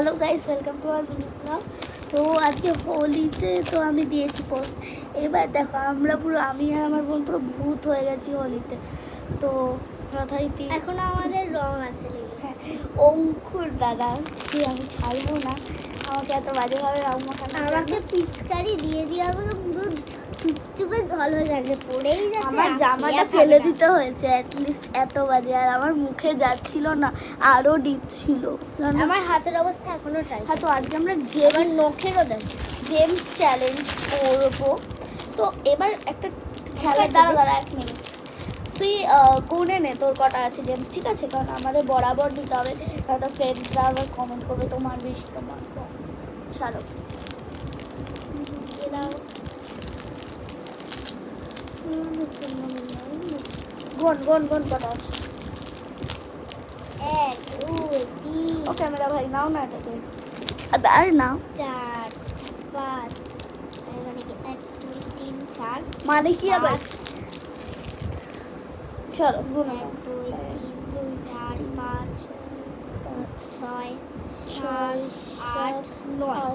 Hello guys, welcome to our blog. তো আজকে হোলিতে তো আমি দিয়েছি পোস্ট। এবার দেখো আমরা পুরো, আমি আর আমার বোন পুরো ভূত হয়ে গেছি হোলিতে। তো যথারীতি এখনো আমাদের রং আছে লেগে। হ্যাঁ, অঙ্কুর দাদা কি আমি ছাড়বো না, আমাকে এত বাজেভাবে রং মাখানো। আমাকে পিচকারি দিয়ে দিয়ে আমাকে পুরো চুপচুপে জল হয়ে গেছে, পড়েই যাচ্ছে। আমার জামাটা ফেলে দিতে হয়েছে অ্যাটলিস্ট, এত বাজে। আর আমার মুখে যাচ্ছিল না, আরও ডিপ ছিল। আমার হাতের অবস্থা এখনো টাইট। হ্যাঁ, তো আজকে আমরা আমার নখেরও দেখ জেমস চ্যালেঞ্জ করবো। তো এবার একটা খেলার দ্বারা এক মিনিট তুই গুনে নে তোর কটা আছে জেমস, ঠিক আছে? কারণ আমাদের বরাবর দিতে হবে, তাহলে ফ্রেন্ডসরা আবার কমেন্ট করবে তোমার বেশি তোমার কম। ছাড়ো, দাও। গুন কটা আছে। 1 2 3 ও ক্যামেরা ভাই নাও না এটাকে, আর নাও। 4 5 মানে কি 1 2 3 4 মানে কি আবার? চলো গুনো। 1 2 3 4 5 6 7 8 9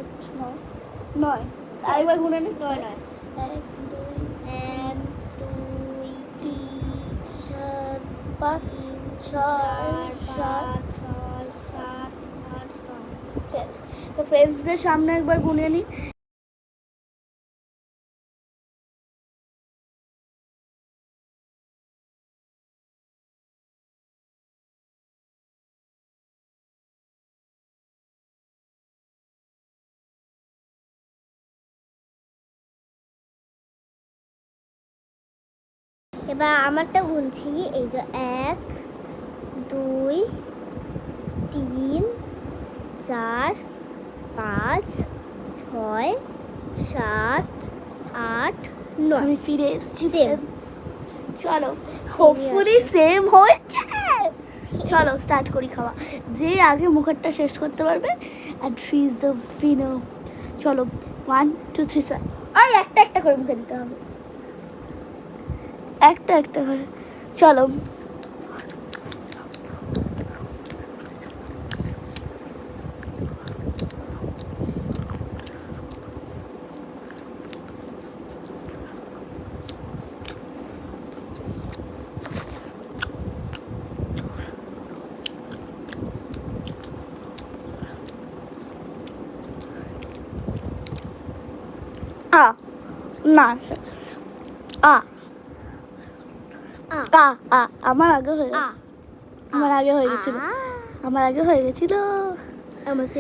9। আরেকবার গুনে নে। 9 9 1 2 1 2 3 4 5 6 7 6 7 8 9। ঠিক আছে। তো ফ্রেন্ডসদের সামনে একবার গুনে নি। এবার আমারটা গুনছি, এই যে 1 2 3 4 5 6 7 8 9। আমি ফিরে এসেছি Same. friends। চলো, হোপফুলি সেম হয়ে যায়। চলো স্টার্ট করি খাওয়া। যে আগে মুখেরটা শেষ করতে পারবে and she is the winner. চলো 1 2 3 স্টার্ট। আর একটা একটা করে মুখে দিতে হবে, একটা একটা করে। চলো, না আমার আগে হয়ে গেছে, আমার আগে হয়ে গেছিল, আমার আগে হয়ে গেছিল। আমাকে